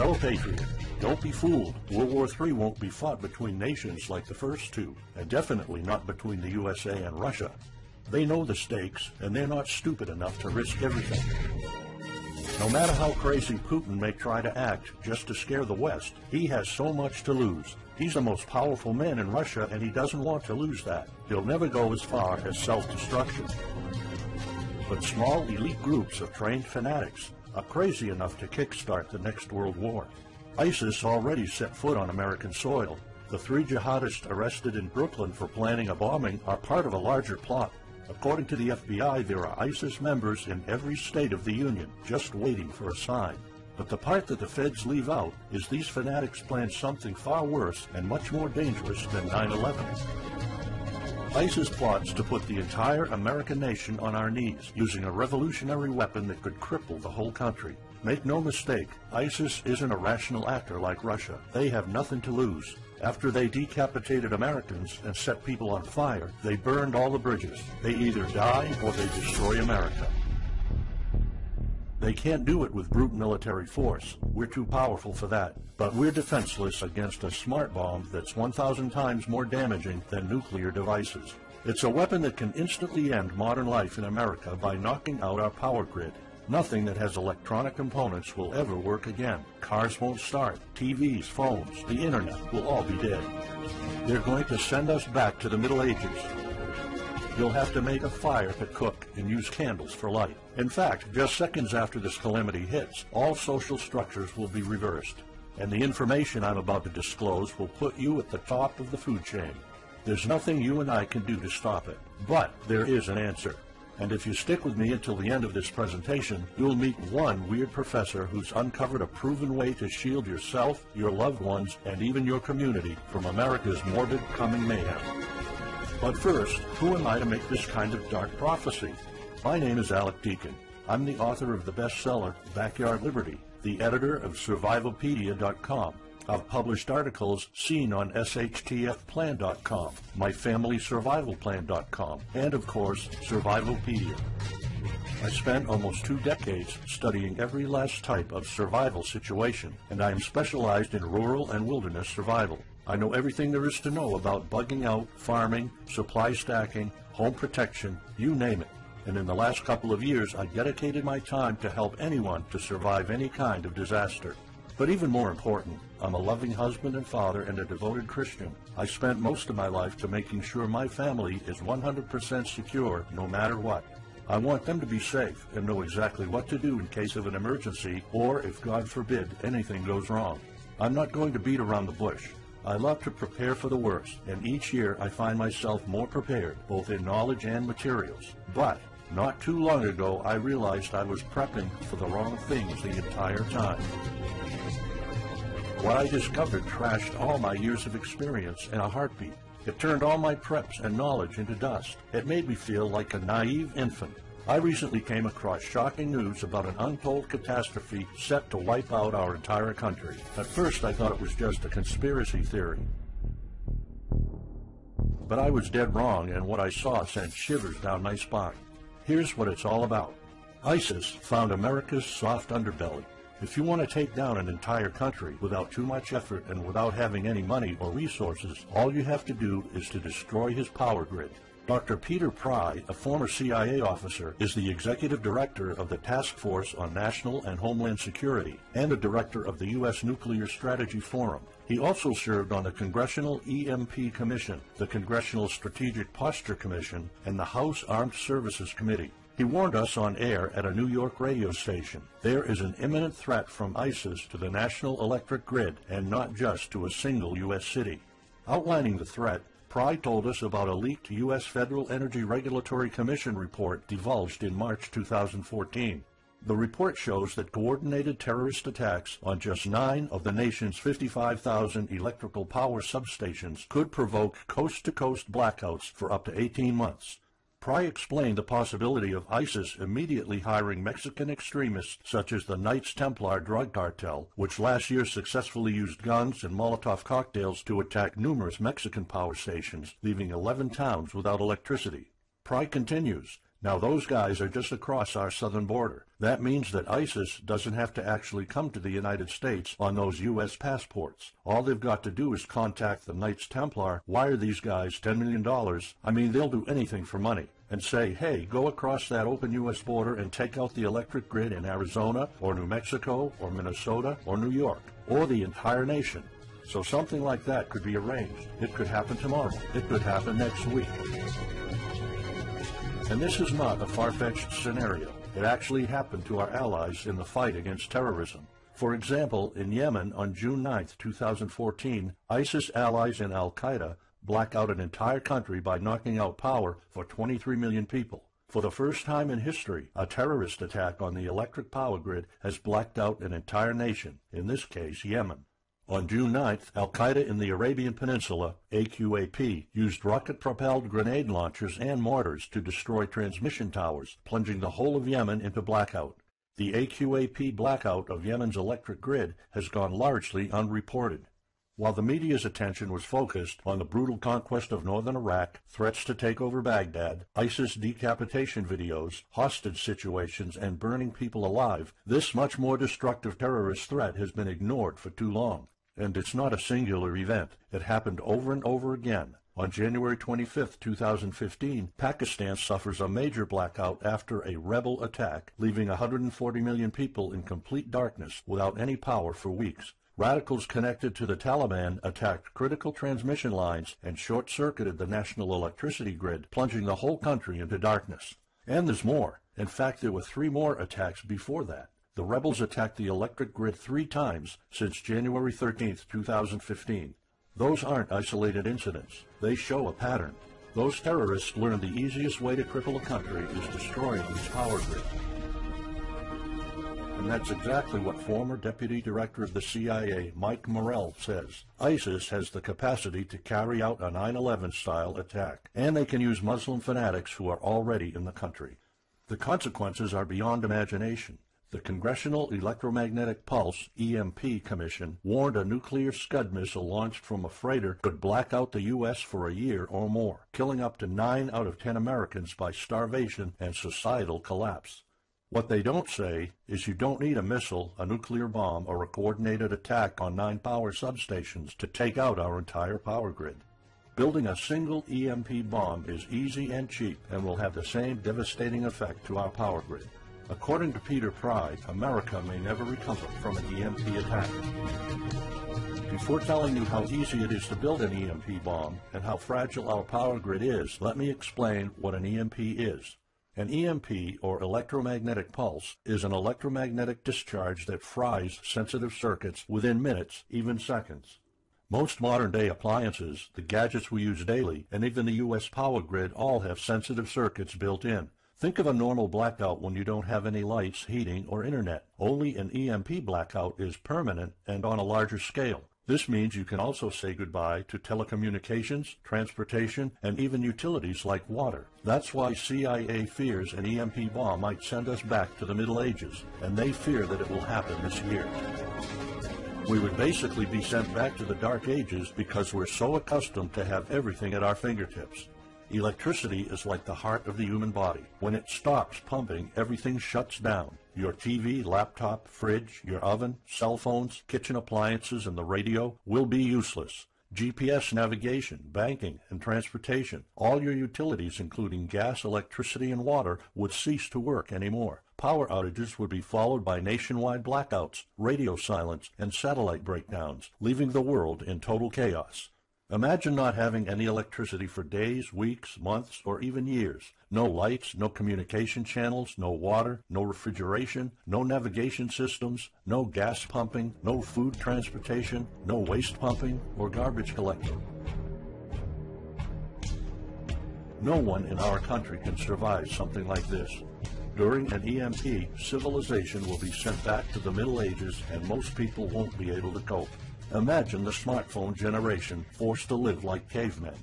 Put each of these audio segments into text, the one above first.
Fellow patriot, don't be fooled. World War III won't be fought between nations like the first two, and definitely not between the USA and Russia. They know the stakes, and they're not stupid enough to risk everything. No matter how crazy Putin may try to act just to scare the West, he has so much to lose. He's the most powerful man in Russia, and he doesn't want to lose that. He'll never go as far as self-destruction. But small elite groups of trained fanatics are crazy enough to kickstart the next world war. ISIS already set foot on American soil. The 3 jihadists arrested in Brooklyn for planning a bombing are part of a larger plot. According to the FBI, there are ISIS members in every state of the Union, just waiting for a sign. But the part that the feds leave out is these fanatics planned something far worse and much more dangerous than 9/11. ISIS plots to put the entire American nation on our knees, using a revolutionary weapon that could cripple the whole country. Make no mistake, ISIS isn't a rational actor like Russia. They have nothing to lose. After they decapitated Americans and set people on fire, they burned all the bridges. They either die or they destroy America. They can't do it with brute military force. We're too powerful for that. But we're defenseless against a smart bomb that's 1,000 times more damaging than nuclear devices. It's a weapon that can instantly end modern life in America by knocking out our power grid. Nothing that has electronic components will ever work again. Cars won't start. TVs, phones, the internet will all be dead. They're going to send us back to the Middle Ages. You'll have to make a fire to cook and use candles for light. In fact, just seconds after this calamity hits, all social structures will be reversed. And the information I'm about to disclose will put you at the top of the food chain. There's nothing you and I can do to stop it. But there is an answer. And if you stick with me until the end of this presentation, you'll meet one weird professor who's uncovered a proven way to shield yourself, your loved ones, and even your community from America's morbid coming mayhem. But first, who am I to make this kind of dark prophecy? My name is Alec Deacon. I'm the author of the bestseller, Backyard Liberty, the editor of Survivalpedia.com. I've published articles seen on SHTFplan.com, MyFamilySurvivalPlan.com, and of course, Survivalpedia. I spent almost 2 decades studying every last type of survival situation, and I am specialized in rural and wilderness survival. I know everything there is to know about bugging out, farming, supply stacking, home protection, you name it. And in the last couple of years, I dedicated my time to help anyone to survive any kind of disaster. But even more important, I'm a loving husband and father and a devoted Christian. I spent most of my life to making sure my family is 100% secure no matter what. I want them to be safe and know exactly what to do in case of an emergency or if, God forbid, anything goes wrong. I'm not going to beat around the bush. I love to prepare for the worst, and each year I find myself more prepared, both in knowledge and materials. But not too long ago, I realized I was prepping for the wrong things the entire time. What I discovered trashed all my years of experience in a heartbeat. It turned all my preps and knowledge into dust. It made me feel like a naive infant. I recently came across shocking news about an untold catastrophe set to wipe out our entire country. At first, I thought it was just a conspiracy theory. But I was dead wrong, and what I saw sent shivers down my spine. Here's what it's all about. ISIS found America's soft underbelly. If you want to take down an entire country without too much effort and without having any money or resources, all you have to do is to destroy his power grid. Dr. Peter Pry, a former CIA officer, is the executive director of the Task Force on National and Homeland Security and a director of the US Nuclear Strategy Forum. He also served on the Congressional EMP Commission, the Congressional Strategic Posture Commission, and the House Armed Services Committee. He warned us on air at a New York radio station. There is an imminent threat from ISIS to the national electric grid and not just to a single U.S. city. Outlining the threat, Pry told us about a leaked U.S. Federal Energy Regulatory Commission report divulged in March 2014. The report shows that coordinated terrorist attacks on just 9 of the nation's 55,000 electrical power substations could provoke coast-to-coast blackouts for up to 18 months. Pry explained the possibility of ISIS immediately hiring Mexican extremists such as the Knights Templar drug cartel, which last year successfully used guns and Molotov cocktails to attack numerous Mexican power stations, leaving 11 towns without electricity. Pry continues, Now those guys are just across our southern border. That means that ISIS doesn't have to actually come to the United States on those U.S. passports. All they've got to do is contact the Knights Templar, wire these guys $10 million, I mean they'll do anything for money, and say, hey, go across that open U.S. border and take out the electric grid in Arizona or New Mexico or Minnesota or New York, or the entire nation. So something like that could be arranged. It could happen tomorrow. It could happen next week. And this is not a far-fetched scenario. It actually happened to our allies in the fight against terrorism. For example, in Yemen on June 9, 2014, ISIS allies in Al-Qaeda black out an entire country by knocking out power for 23 million people. For the first time in history, a terrorist attack on the electric power grid has blacked out an entire nation, in this case Yemen. On June 9th, Al-Qaeda in the Arabian Peninsula, AQAP, used rocket-propelled grenade launchers and mortars to destroy transmission towers, plunging the whole of Yemen into blackout. The AQAP blackout of Yemen's electric grid has gone largely unreported. While the media's attention was focused on the brutal conquest of northern Iraq, threats to take over Baghdad, ISIS decapitation videos, hostage situations, and burning people alive, this much more destructive terrorist threat has been ignored for too long. And it's not a singular event. It happened over and over again. On January 25, 2015, Pakistan suffers a major blackout after a rebel attack, leaving 140 million people in complete darkness without any power for weeks. Radicals connected to the Taliban attacked critical transmission lines and short-circuited the national electricity grid, plunging the whole country into darkness. And there's more. In fact, there were 3 more attacks before that. The rebels attacked the electric grid 3 times since January 13, 2015. Those aren't isolated incidents. They show a pattern. Those terrorists learned the easiest way to cripple a country is destroying its power grid. And that's exactly what former Deputy Director of the CIA, Mike Morrell, says. ISIS has the capacity to carry out a 9/11-style attack, and they can use Muslim fanatics who are already in the country. The consequences are beyond imagination. The Congressional Electromagnetic Pulse, EMP, Commission warned a nuclear Scud missile launched from a freighter could black out the U.S. for a year or more, killing up to 9 out of 10 Americans by starvation and societal collapse. What they don't say is you don't need a missile, a nuclear bomb, or a coordinated attack on 9 power substations to take out our entire power grid. Building a single EMP bomb is easy and cheap and will have the same devastating effect to our power grid. According to Peter Pry, America may never recover from an EMP attack. Before telling you how easy it is to build an EMP bomb and how fragile our power grid is, let me explain what an EMP is. An EMP, or electromagnetic pulse, is an electromagnetic discharge that fries sensitive circuits within minutes, even seconds. Most modern-day appliances, the gadgets we use daily, and even the U.S. power grid all have sensitive circuits built in. Think of a normal blackout when you don't have any lights, heating, or internet. Only an EMP blackout is permanent and on a larger scale. This means you can also say goodbye to telecommunications, transportation, and even utilities like water. That's why CIA fears an EMP bomb might send us back to the Middle Ages, and they fear that it will happen this year. We would basically be sent back to the Dark Ages because we're so accustomed to have everything at our fingertips. Electricity is like the heart of the human body. When it stops pumping, everything shuts down. Your TV, laptop, fridge, your oven, cell phones, kitchen appliances, and the radio will be useless. GPS navigation, banking, and transportation, all your utilities, including gas, electricity, and water, would cease to work anymore. Power outages would be followed by nationwide blackouts, radio silence, and satellite breakdowns, leaving the world in total chaos. Imagine not having any electricity for days, weeks, months, or even years. No lights, no communication channels, no water, no refrigeration, no navigation systems, no gas pumping, no food transportation, no waste pumping, or garbage collecting. No one in our country can survive something like this. During an EMP, civilization will be sent back to the Middle Ages and most people won't be able to cope. Imagine the smartphone generation forced to live like cavemen.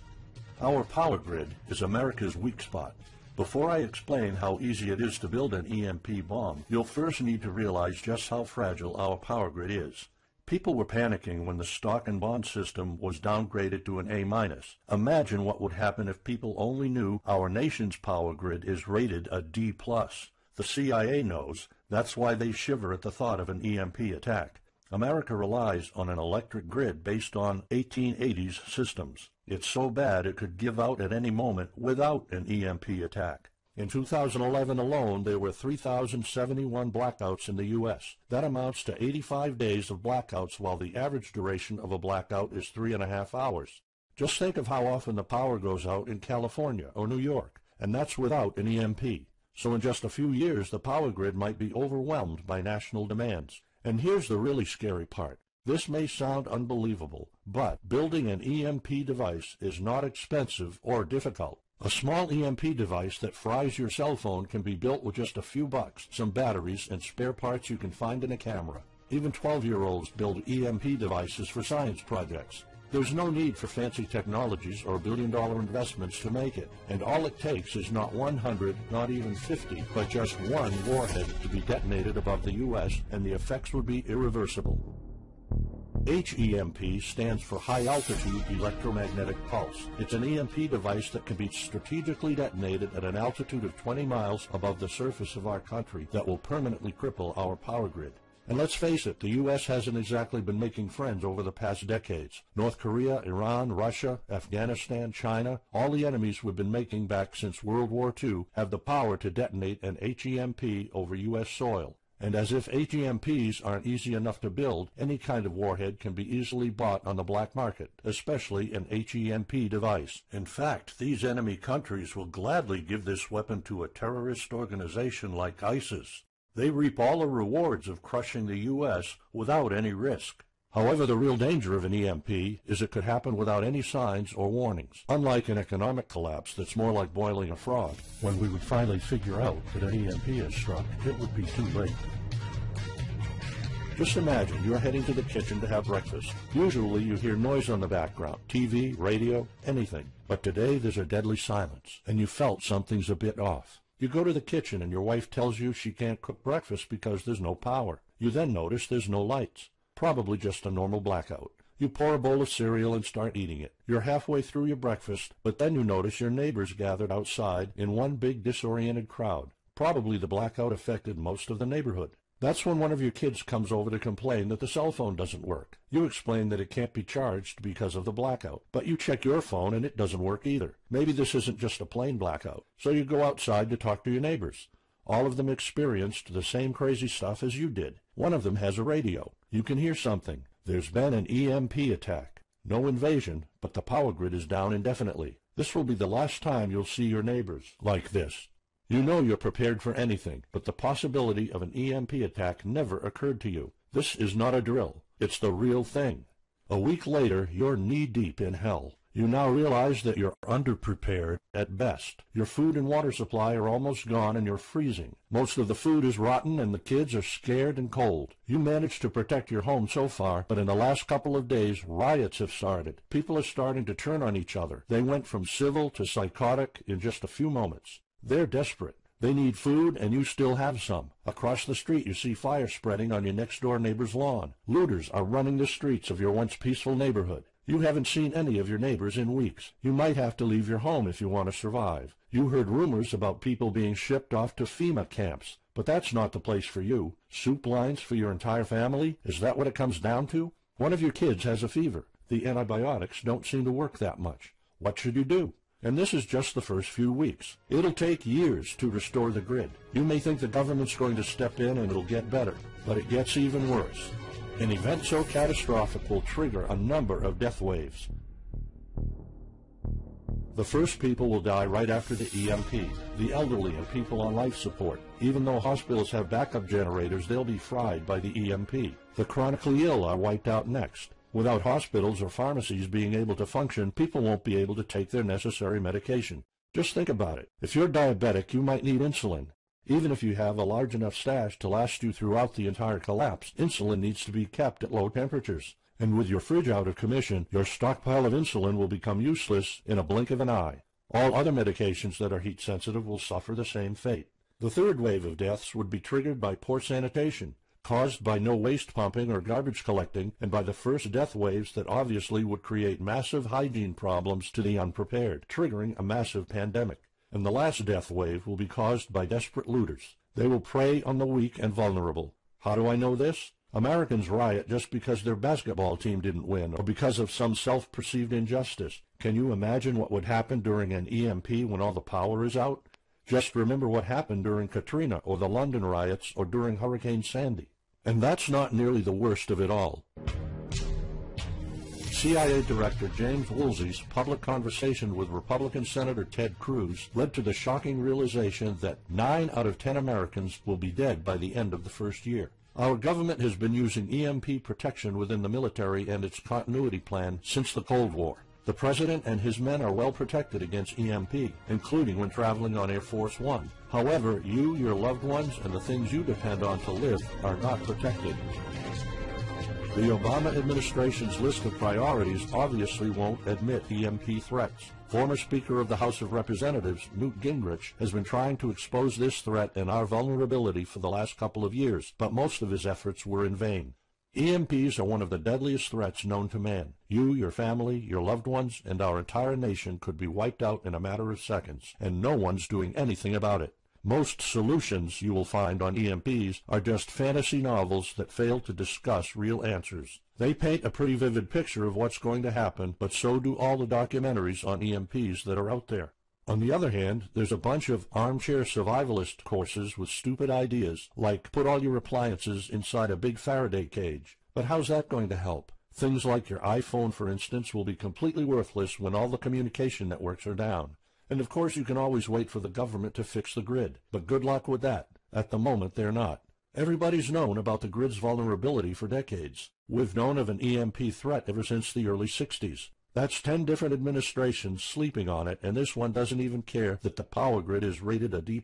Our power grid is America's weak spot. Before I explain how easy it is to build an EMP bomb, you'll first need to realize just how fragile our power grid is. People were panicking when the stock and bond system was downgraded to an A-. Imagine what would happen if people only knew our nation's power grid is rated a D+. The CIA knows. That's why they shiver at the thought of an EMP attack. America relies on an electric grid based on 1880s systems. It's so bad it could give out at any moment without an EMP attack. In 2011 alone, there were 3,071 blackouts in the U.S. That amounts to 85 days of blackouts, while the average duration of a blackout is 3.5 hours. Just think of how often the power goes out in California or New York, and that's without an EMP. So in just a few years, the power grid might be overwhelmed by national demands. And here's the really scary part. This may sound unbelievable, but building an EMP device is not expensive or difficult. A small EMP device that fries your cell phone can be built with just a few bucks, some batteries, and spare parts you can find in a camera. Even 12-year-olds build EMP devices for science projects. There's no need for fancy technologies or billion-dollar investments to make it, and all it takes is not 100, not even 50, but just one warhead to be detonated above the U.S., and the effects would be irreversible. HEMP stands for High Altitude Electromagnetic Pulse. It's an EMP device that can be strategically detonated at an altitude of 20 miles above the surface of our country that will permanently cripple our power grid. And let's face it, the U.S. hasn't exactly been making friends over the past decades. North Korea, Iran, Russia, Afghanistan, China, all the enemies we've been making back since World War II have the power to detonate an HEMP over U.S. soil. And as if HEMPs aren't easy enough to build, any kind of warhead can be easily bought on the black market, especially an HEMP device. In fact, these enemy countries will gladly give this weapon to a terrorist organization like ISIS. They reap all the rewards of crushing the U.S. without any risk. However, the real danger of an EMP is it could happen without any signs or warnings. Unlike an economic collapse that's more like boiling a frog, when we would finally figure out that an EMP has struck, it would be too late. Just imagine you're heading to the kitchen to have breakfast. Usually you hear noise on the background, TV, radio, anything. But today there's a deadly silence, and you felt something's a bit off. You go to the kitchen and your wife tells you she can't cook breakfast because there's no power. You then notice there's no lights. Probably just a normal blackout. You pour a bowl of cereal and start eating it. You're halfway through your breakfast, but then you notice your neighbors gathered outside in one big disoriented crowd. Probably the blackout affected most of the neighborhood. That's when one of your kids comes over to complain that the cell phone doesn't work. You explain that it can't be charged because of the blackout, but you check your phone and it doesn't work either. Maybe this isn't just a plain blackout. So you go outside to talk to your neighbors. All of them experienced the same crazy stuff as you did. One of them has a radio. You can hear something. There's been an EMP attack. No invasion, but the power grid is down indefinitely. This will be the last time you'll see your neighbors like this. You know you're prepared for anything, but the possibility of an EMP attack never occurred to you. This is not a drill. It's the real thing. A week later, you're knee-deep in hell. You now realize that you're underprepared at best. Your food and water supply are almost gone and you're freezing. Most of the food is rotten and the kids are scared and cold. You managed to protect your home so far, but in the last couple of days, riots have started. People are starting to turn on each other. They went from civil to psychotic in just a few moments. They're desperate. They need food, and you still have some. Across the street, you see fire spreading on your next-door neighbor's lawn. Looters are running the streets of your once peaceful neighborhood. You haven't seen any of your neighbors in weeks. You might have to leave your home if you want to survive. You heard rumors about people being shipped off to FEMA camps, but that's not the place for you. Soup lines for your entire family? Is that what it comes down to? One of your kids has a fever. The antibiotics don't seem to work that much. What should you do? And this is just the first few weeks. It'll take years to restore the grid. You may think the government's going to step in and it'll get better, but it gets even worse. An event so catastrophic will trigger a number of death waves. The first people will die right after the EMP, the elderly and people on life support. Even though hospitals have backup generators, they'll be fried by the EMP. The chronically ill are wiped out next. Without hospitals or pharmacies being able to function, people won't be able to take their necessary medication. Just think about it. If you're diabetic, you might need insulin. Even if you have a large enough stash to last you throughout the entire collapse, insulin needs to be kept at low temperatures. And with your fridge out of commission, your stockpile of insulin will become useless in a blink of an eye. All other medications that are heat sensitive will suffer the same fate. The third wave of deaths would be triggered by poor sanitation. caused by no waste pumping or garbage collecting, and by the first death waves that obviously would create massive hygiene problems to the unprepared, triggering a massive pandemic. And the last death wave will be caused by desperate looters. They will prey on the weak and vulnerable. How do I know this? Americans riot just because their basketball team didn't win or because of some self-perceived injustice. Can you imagine what would happen during an EMP when all the power is out? Just remember what happened during Katrina or the London riots or during Hurricane Sandy. And that's not nearly the worst of it all. CIA Director James Woolsey's public conversation with Republican Senator Ted Cruz led to the shocking realization that 9 out of 10 Americans will be dead by the end of the first year. Our government has been using EMP protection within the military and its continuity plan since the Cold War. The President and his men are well protected against EMP, including when traveling on Air Force One. However, you, your loved ones, and the things you depend on to live are not protected. The Obama administration's list of priorities obviously won't admit EMP threats. Former Speaker of the House of Representatives, Newt Gingrich, has been trying to expose this threat and our vulnerability for the last couple of years, but most of his efforts were in vain. EMPs are one of the deadliest threats known to man. You, your family, your loved ones, and our entire nation could be wiped out in a matter of seconds, and no one's doing anything about it. Most solutions you will find on EMPs are just fantasy novels that fail to discuss real answers. They paint a pretty vivid picture of what's going to happen, but so do all the documentaries on EMPs that are out there. On the other hand, there's a bunch of armchair survivalist courses with stupid ideas, like put all your appliances inside a big Faraday cage. But how's that going to help? Things like your iPhone, for instance, will be completely worthless when all the communication networks are down. And of course you can always wait for the government to fix the grid, but good luck with that. At the moment they're not. Everybody's known about the grid's vulnerability for decades. We've known of an EMP threat ever since the early 60s. That's 10 different administrations sleeping on it, and this one doesn't even care that the power grid is rated a D+.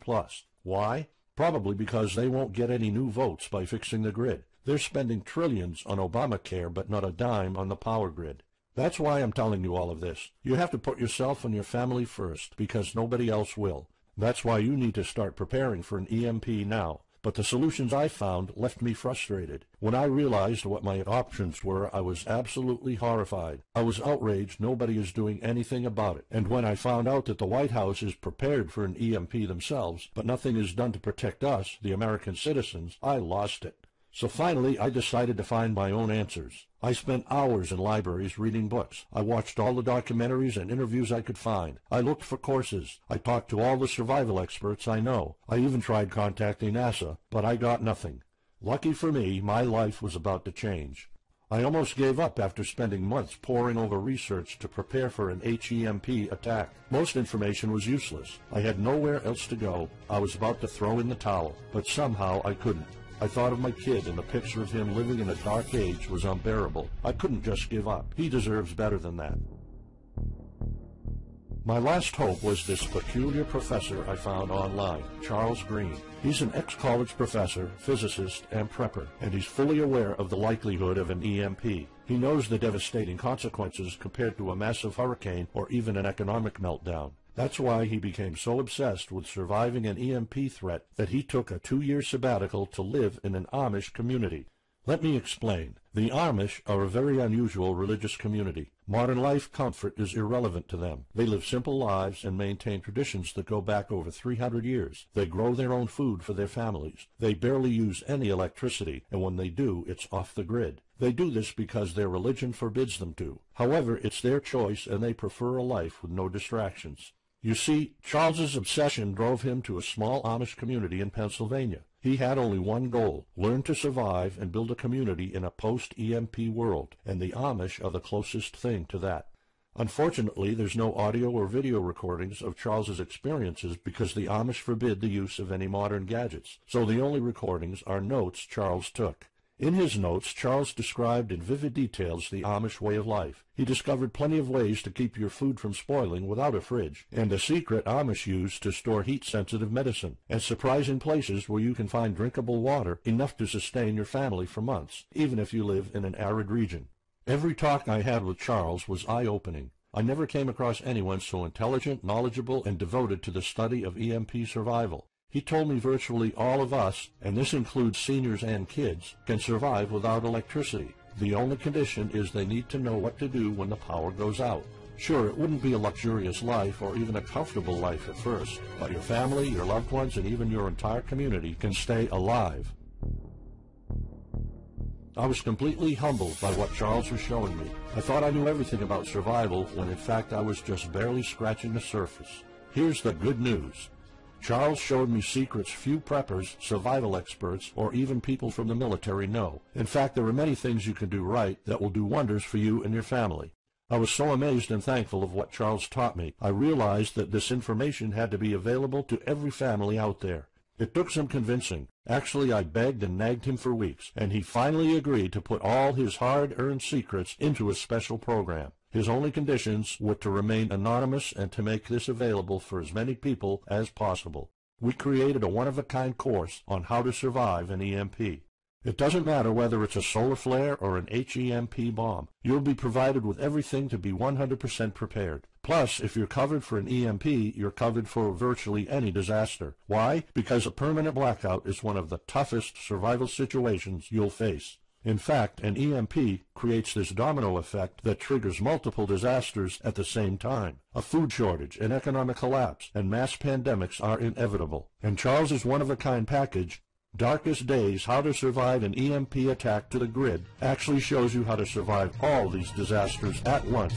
Why? Probably because they won't get any new votes by fixing the grid. They're spending trillions on Obamacare, but not a dime on the power grid. That's why I'm telling you all of this. You have to put yourself and your family first, because nobody else will. That's why you need to start preparing for an EMP now. But the solutions I found left me frustrated. When I realized what my options were, I was absolutely horrified. I was outraged nobody is doing anything about it. And when I found out that the White House is prepared for an EMP themselves, but nothing is done to protect us, the American citizens, I lost it. So finally, I decided to find my own answers. I spent hours in libraries reading books. I watched all the documentaries and interviews I could find. I looked for courses. I talked to all the survival experts I know. I even tried contacting NASA, but I got nothing. Lucky for me, my life was about to change. I almost gave up after spending months poring over research to prepare for an HEMP attack. Most information was useless. I had nowhere else to go. I was about to throw in the towel, but somehow I couldn't. I thought of my kid, and the picture of him living in a dark age was unbearable. I couldn't just give up. He deserves better than that. My last hope was this peculiar professor I found online, Charles Green. He's an ex-college professor, physicist, and prepper, and he's fully aware of the likelihood of an EMP. He knows the devastating consequences compared to a massive hurricane or even an economic meltdown. That's why he became so obsessed with surviving an EMP threat that he took a 2-year sabbatical to live in an Amish community. Let me explain. The Amish are a very unusual religious community. Modern life comfort is irrelevant to them. They live simple lives and maintain traditions that go back over 300 years. They grow their own food for their families. They barely use any electricity, and when they do, it's off the grid. They do this because their religion forbids them to. However, it's their choice, and they prefer a life with no distractions. You see, Charles's obsession drove him to a small Amish community in Pennsylvania. He had only one goal: learn to survive and build a community in a post-EMP world, and the Amish are the closest thing to that. Unfortunately, there's no audio or video recordings of Charles's experiences because the Amish forbid the use of any modern gadgets, so the only recordings are notes Charles took. In his notes, Charles described in vivid details the Amish way of life. He discovered plenty of ways to keep your food from spoiling without a fridge, and a secret Amish use to store heat-sensitive medicine, and surprising places where you can find drinkable water enough to sustain your family for months, even if you live in an arid region. Every talk I had with Charles was eye-opening. I never came across anyone so intelligent, knowledgeable, and devoted to the study of EMP survival. He told me virtually all of us, and this includes seniors and kids, can survive without electricity. The only condition is they need to know what to do when the power goes out. Sure, it wouldn't be a luxurious life or even a comfortable life at first, but your family, your loved ones, and even your entire community can stay alive. I was completely humbled by what Charles was showing me. I thought I knew everything about survival when in fact I was just barely scratching the surface. Here's the good news. Charles showed me secrets few preppers, survival experts, or even people from the military know. In fact, there are many things you can do right that will do wonders for you and your family. I was so amazed and thankful of what Charles taught me. I realized that this information had to be available to every family out there. It took some convincing. Actually, I begged and nagged him for weeks, and he finally agreed to put all his hard-earned secrets into a special program. His only conditions were to remain anonymous and to make this available for as many people as possible. We created a one-of-a-kind course on how to survive an EMP. It doesn't matter whether it's a solar flare or an HEMP bomb. You'll be provided with everything to be 100% prepared. Plus, if you're covered for an EMP, you're covered for virtually any disaster. Why? Because a permanent blackout is one of the toughest survival situations you'll face. In fact, an EMP creates this domino effect that triggers multiple disasters at the same time. A food shortage, an economic collapse, and mass pandemics are inevitable. And Charles's one-of-a-kind package, Darkest Days, How to Survive an EMP Attack to the Grid, actually shows you how to survive all these disasters at once.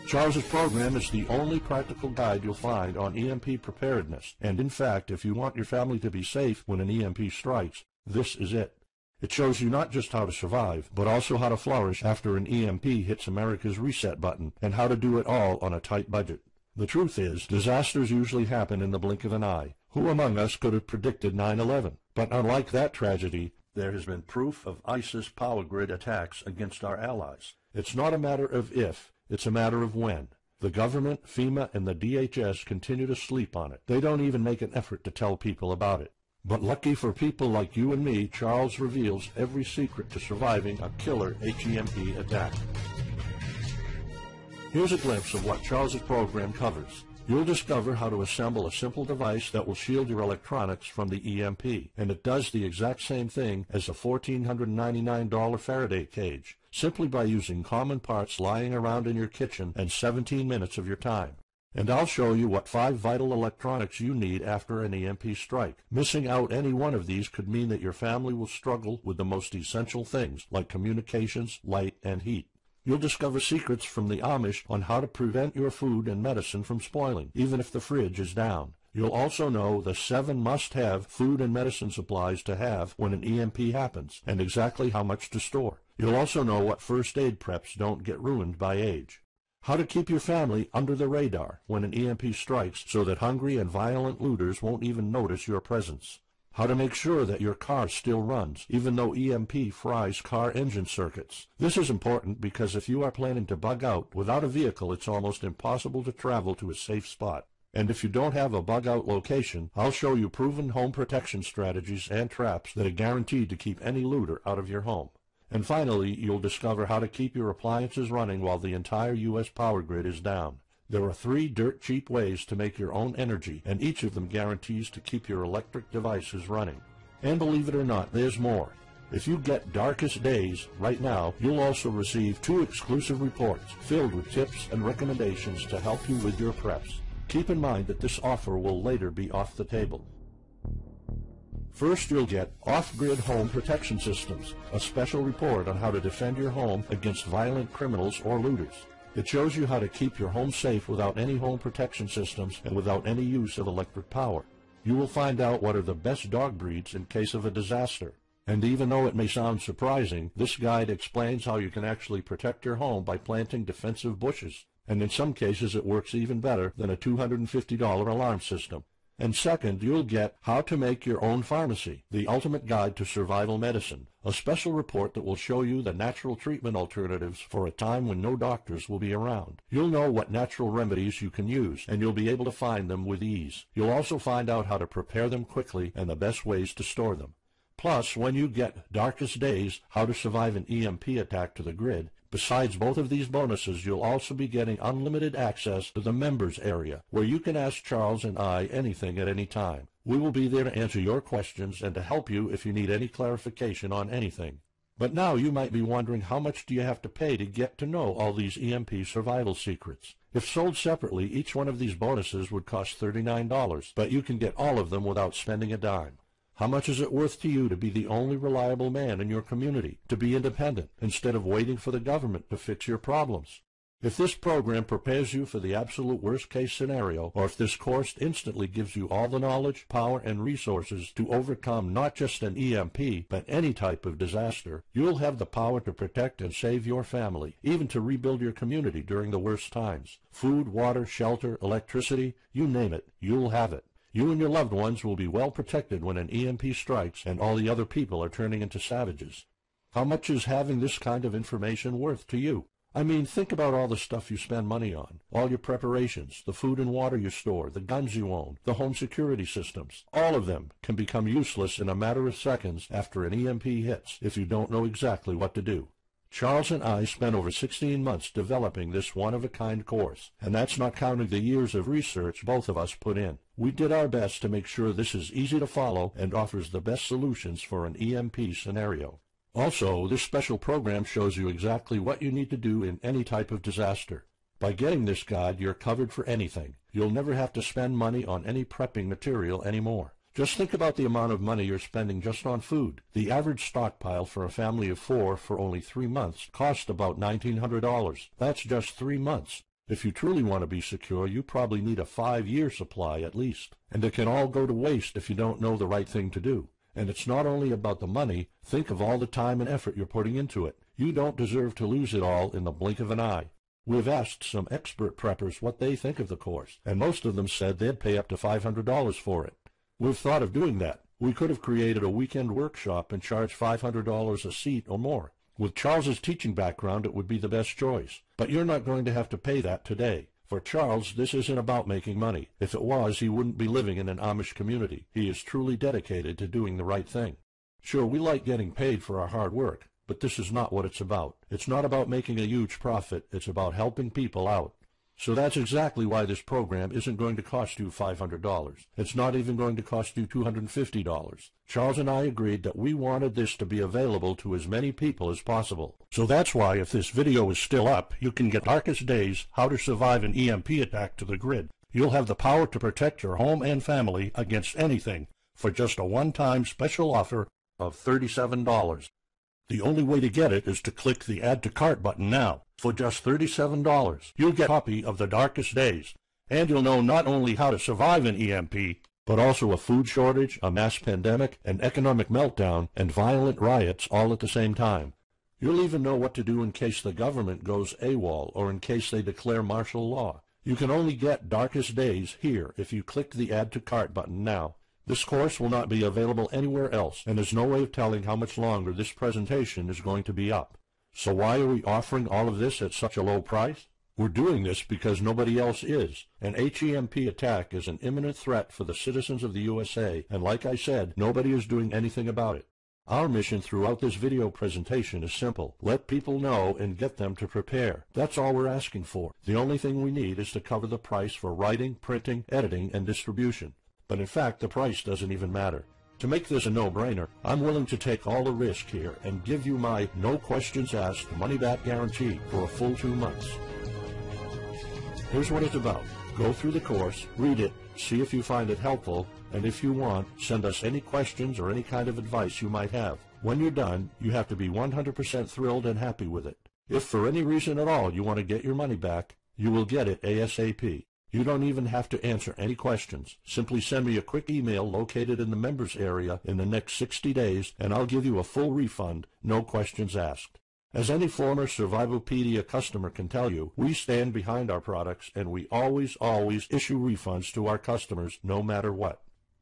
Charles's program is the only practical guide you'll find on EMP preparedness, and in fact, if you want your family to be safe when an EMP strikes, this is it. It shows you not just how to survive, but also how to flourish after an EMP hits America's reset button, and how to do it all on a tight budget. The truth is, disasters usually happen in the blink of an eye. Who among us could have predicted 9/11? But unlike that tragedy, there has been proof of ISIS power grid attacks against our allies. It's not a matter of if, it's a matter of when. The government, FEMA, and the DHS continue to sleep on it. They don't even make an effort to tell people about it. But lucky for people like you and me, Charles reveals every secret to surviving a killer HEMP attack. Here's a glimpse of what Charles's program covers. You'll discover how to assemble a simple device that will shield your electronics from the EMP, and it does the exact same thing as a $1,499 Faraday cage, simply by using common parts lying around in your kitchen and 17 minutes of your time. And I'll show you what 5 vital electronics you need after an EMP strike. Missing out any one of these could mean that your family will struggle with the most essential things, like communications, light, and heat. You'll discover secrets from the Amish on how to prevent your food and medicine from spoiling, even if the fridge is down. You'll also know the 7 must-have food and medicine supplies to have when an EMP happens, and exactly how much to store. You'll also know what first aid preps don't get ruined by age. How to keep your family under the radar when an EMP strikes so that hungry and violent looters won't even notice your presence. How to make sure that your car still runs, even though EMP fries car engine circuits. This is important because if you are planning to bug out, without a vehicle it's almost impossible to travel to a safe spot. And if you don't have a bug-out location, I'll show you proven home protection strategies and traps that are guaranteed to keep any looter out of your home. And finally, you'll discover how to keep your appliances running while the entire U.S. power grid is down. There are 3 dirt-cheap ways to make your own energy, and each of them guarantees to keep your electric devices running. And believe it or not, there's more. If you get Darkest Days right now, you'll also receive 2 exclusive reports filled with tips and recommendations to help you with your preps. Keep in mind that this offer will later be off the table. First, you'll get Off-Grid Home Protection Systems, a special report on how to defend your home against violent criminals or looters. It shows you how to keep your home safe without any home protection systems and without any use of electric power. You will find out what are the best dog breeds in case of a disaster. And even though it may sound surprising, this guide explains how you can actually protect your home by planting defensive bushes. And in some cases it works even better than a $250 alarm system. And second, you'll get How to Make Your Own Pharmacy, the ultimate guide to survival medicine, a special report that will show you the natural treatment alternatives for a time when no doctors will be around. You'll know what natural remedies you can use, and you'll be able to find them with ease. You'll also find out how to prepare them quickly and the best ways to store them. Plus, when you get Darkest Days, How to Survive an EMP Attack to the Grid, Besides both of these bonuses, you'll also be getting unlimited access to the members area, where you can ask Charles and I anything at any time. We will be there to answer your questions and to help you if you need any clarification on anything. But now you might be wondering, how much do you have to pay to get to know all these EMP survival secrets? If sold separately, each one of these bonuses would cost $39, but you can get all of them without spending a dime. How much is it worth to you to be the only reliable man in your community, to be independent, instead of waiting for the government to fix your problems? If this program prepares you for the absolute worst-case scenario, or if this course instantly gives you all the knowledge, power, and resources to overcome not just an EMP, but any type of disaster, you'll have the power to protect and save your family, even to rebuild your community during the worst times. Food, water, shelter, electricity, you name it, you'll have it. You and your loved ones will be well protected when an EMP strikes and all the other people are turning into savages. How much is having this kind of information worth to you? I mean, think about all the stuff you spend money on, all your preparations, the food and water you store, the guns you own, the home security systems. All of them can become useless in a matter of seconds after an EMP hits if you don't know exactly what to do. Charles and I spent over 16 months developing this one-of-a-kind course, and that's not counting the years of research both of us put in. We did our best to make sure this is easy to follow and offers the best solutions for an EMP scenario. Also, this special program shows you exactly what you need to do in any type of disaster. By getting this guide, you're covered for anything. You'll never have to spend money on any prepping material anymore. Just think about the amount of money you're spending just on food. The average stockpile for a family of 4 for only 3 months cost about $1,900. That's just 3 months. If you truly want to be secure, you probably need a 5-year supply at least. And it can all go to waste if you don't know the right thing to do. And it's not only about the money. Think of all the time and effort you're putting into it. You don't deserve to lose it all in the blink of an eye. We've asked some expert preppers what they think of the course, and most of them said they'd pay up to $500 for it. We've thought of doing that. We could have created a weekend workshop and charged $500 a seat or more. With Charles's teaching background, it would be the best choice. But you're not going to have to pay that today. For Charles, this isn't about making money. If it was, he wouldn't be living in an Amish community. He is truly dedicated to doing the right thing. Sure, we like getting paid for our hard work, but this is not what it's about. It's not about making a huge profit. It's about helping people out. So that's exactly why this program isn't going to cost you $500. It's not even going to cost you $250. Charles and I agreed that we wanted this to be available to as many people as possible. So that's why, if this video is still up, you can get Darkest Days, How to Survive an EMP Attack to the grid. You'll have the power to protect your home and family against anything for just a one-time special offer of $37. The only way to get it is to click the Add to Cart button now. For just $37, you'll get a copy of The Darkest Days, and you'll know not only how to survive an EMP, but also a food shortage, a mass pandemic, an economic meltdown, and violent riots all at the same time. You'll even know what to do in case the government goes AWOL or in case they declare martial law. You can only get Darkest Days here if you click the Add to Cart button now. This course will not be available anywhere else, and there's no way of telling how much longer this presentation is going to be up. So why are we offering all of this at such a low price? We're doing this because nobody else is. An HEMP attack is an imminent threat for the citizens of the USA, and like I said, nobody is doing anything about it. Our mission throughout this video presentation is simple. Let people know and get them to prepare. That's all we're asking for. The only thing we need is to cover the price for writing, printing, editing, and distribution. But in fact, the price doesn't even matter. To make this a no-brainer, I'm willing to take all the risk here and give you my no questions asked money-back guarantee for a full 2 months. Here's what it's about. Go through the course, read it, see if you find it helpful, and if you want, send us any questions or any kind of advice you might have. When you're done, you have to be 100% thrilled and happy with it. If for any reason at all you want to get your money back, you will get it ASAP. You don't even have to answer any questions. Simply send me a quick email located in the members area in the next 60 days, and I'll give you a full refund, no questions asked. As any former Survivalpedia customer can tell you, we stand behind our products, and we always issue refunds to our customers no matter what.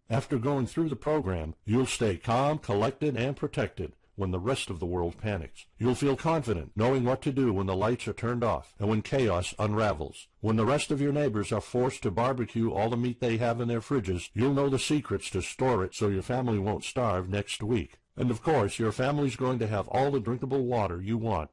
After going through the program, you'll stay calm, collected, and protected when the rest of the world panics. You'll feel confident knowing what to do when the lights are turned off and when chaos unravels. When the rest of your neighbors are forced to barbecue all the meat they have in their fridges, you'll know the secrets to store it so your family won't starve next week. And of course, your family's going to have all the drinkable water you want.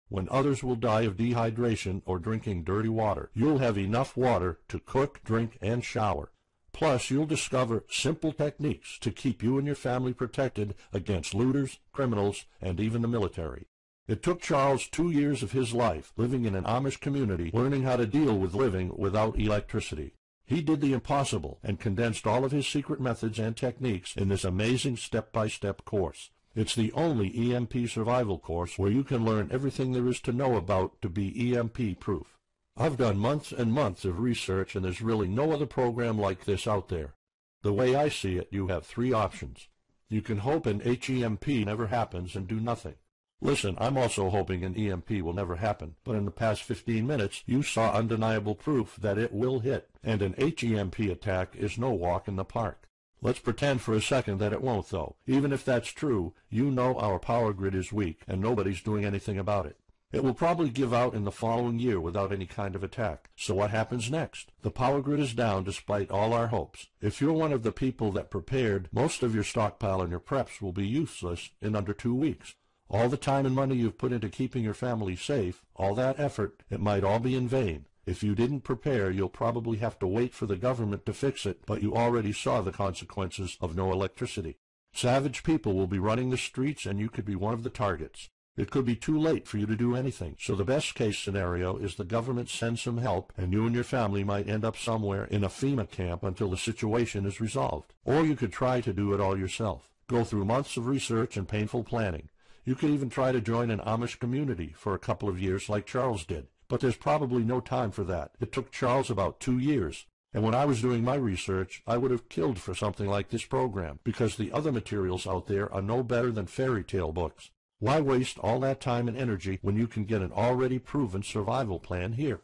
When others will die of dehydration or drinking dirty water, you'll have enough water to cook, drink, and shower. Plus, you'll discover simple techniques to keep you and your family protected against looters, criminals, and even the military. It took Charles 2 years of his life living in an Amish community learning how to deal with living without electricity. He did the impossible and condensed all of his secret methods and techniques in this amazing step-by-step course. It's the only EMP survival course where you can learn everything there is to know about to be EMP-proof. I've done months and months of research, and there's really no other program like this out there. The way I see it, you have 3 options. You can hope an HEMP never happens and do nothing. Listen, I'm also hoping an EMP will never happen, but in the past 15 minutes, you saw undeniable proof that it will hit, and an HEMP attack is no walk in the park. Let's pretend for a second that it won't, though. Even if that's true, you know our power grid is weak, and nobody's doing anything about it. It will probably give out in the following year without any kind of attack. So what happens next? The power grid is down despite all our hopes. If you're one of the people that prepared, most of your stockpile and your preps will be useless in under 2 weeks. All the time and money you've put into keeping your family safe, all that effort, it might all be in vain. If you didn't prepare, you'll probably have to wait for the government to fix it, but you already saw the consequences of no electricity. Savage people will be running the streets, and you could be one of the targets. It could be too late for you to do anything, so the best-case scenario is the government sends some help, and you and your family might end up somewhere in a FEMA camp until the situation is resolved. Or you could try to do it all yourself. Go through months of research and painful planning. You could even try to join an Amish community for a couple of years like Charles did. But there's probably no time for that. It took Charles about 2 years. And when I was doing my research, I would have killed for something like this program, because the other materials out there are no better than fairy tale books. Why waste all that time and energy when you can get an already proven survival plan here?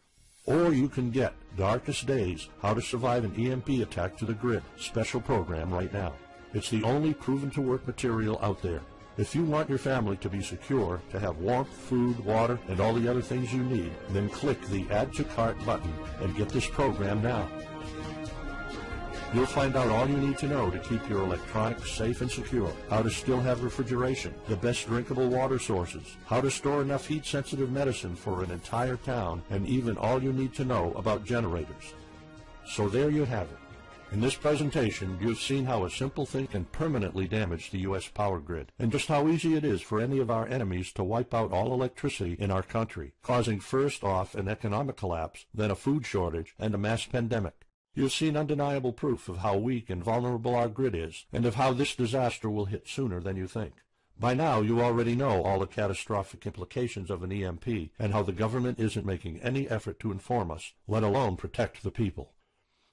Or you can get Darkest Days, How to Survive an EMP Attack to the Grid special program right now. It's the only proven-to-work material out there. If you want your family to be secure, to have warmth, food, water, and all the other things you need, then click the Add to Cart button and get this program now. You'll find out all you need to know to keep your electronics safe and secure, how to still have refrigeration, the best drinkable water sources, how to store enough heat-sensitive medicine for an entire town, and even all you need to know about generators. So there you have it. In this presentation, you've seen how a simple thing can permanently damage the U.S. power grid, and just how easy it is for any of our enemies to wipe out all electricity in our country, causing first off an economic collapse, then a food shortage, and a mass pandemic. You've seen undeniable proof of how weak and vulnerable our grid is, and of how this disaster will hit sooner than you think. By now, you already know all the catastrophic implications of an EMP, and how the government isn't making any effort to inform us, let alone protect the people.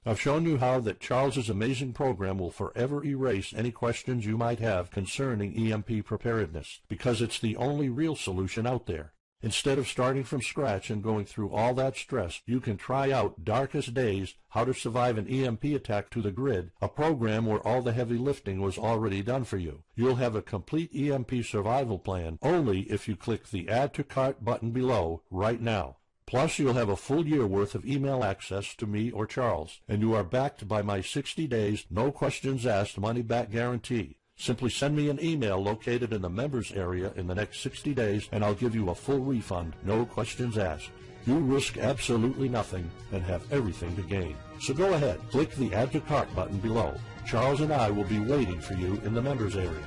I've shown you how that Charles's amazing program will forever erase any questions you might have concerning EMP preparedness, because it's the only real solution out there. Instead of starting from scratch and going through all that stress, you can try out Darkest Days, How to Survive an EMP Attack to the Grid, a program where all the heavy lifting was already done for you. You'll have a complete EMP survival plan only if you click the Add to Cart button below right now. Plus, you'll have a full year worth of email access to me or Charles, and you are backed by my 60 days, no questions asked money-back guarantee. Simply send me an email located in the members area in the next 60 days, and I'll give you a full refund, no questions asked. You risk absolutely nothing and have everything to gain. So go ahead, click the Add to Cart button below. Charles and I will be waiting for you in the members area.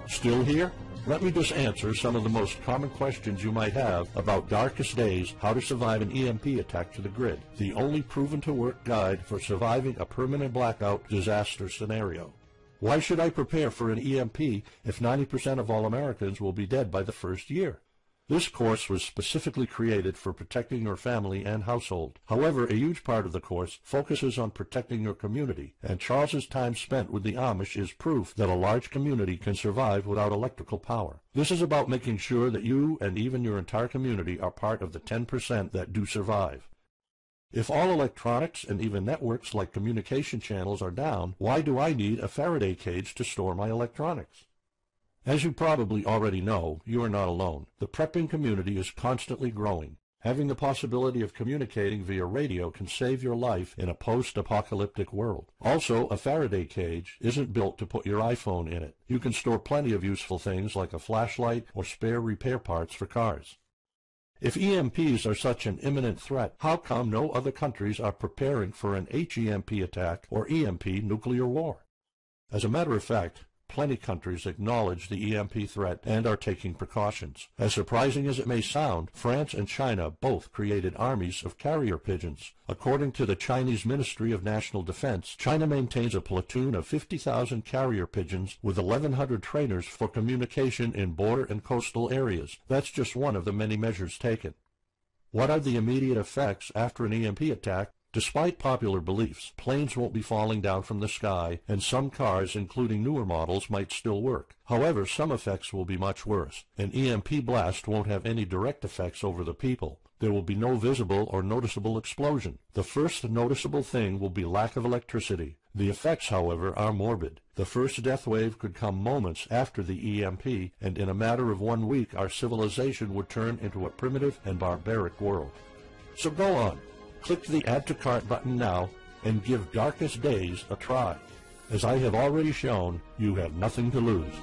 Still here? Let me just answer some of the most common questions you might have about Darkest Days, How to Survive an EMP Attack to the Grid, the only proven-to-work guide for surviving a permanent blackout disaster scenario. Why should I prepare for an EMP if 90% of all Americans will be dead by the first year? This course was specifically created for protecting your family and household. However, a huge part of the course focuses on protecting your community, and Charles's time spent with the Amish is proof that a large community can survive without electrical power. This is about making sure that you and even your entire community are part of the 10% that do survive. If all electronics and even networks like communication channels are down, why do I need a Faraday cage to store my electronics? As you probably already know, you are not alone. The prepping community is constantly growing. Having the possibility of communicating via radio can save your life in a post-apocalyptic world. Also, a Faraday cage isn't built to put your iPhone in it. You can store plenty of useful things like a flashlight or spare repair parts for cars. If EMPs are such an imminent threat, how come no other countries are preparing for an HEMP attack or EMP nuclear war? As a matter of fact, plenty of countries acknowledge the EMP threat and are taking precautions. As surprising as it may sound, France and China both created armies of carrier pigeons. According to the Chinese Ministry of National Defense, China maintains a platoon of 50,000 carrier pigeons with 1,100 trainers for communication in border and coastal areas. That's just one of the many measures taken. What are the immediate effects after an EMP attack? Despite popular beliefs, planes won't be falling down from the sky, and some cars, including newer models, might still work. However, some effects will be much worse. An EMP blast won't have any direct effects over the people. There will be no visible or noticeable explosion. The first noticeable thing will be lack of electricity. The effects, however, are morbid. The first death wave could come moments after the EMP, and in a matter of 1 week, our civilization would turn into a primitive and barbaric world. So go on. Click the Add to Cart button now and give Darkest Days a try. As I have already shown, you have nothing to lose.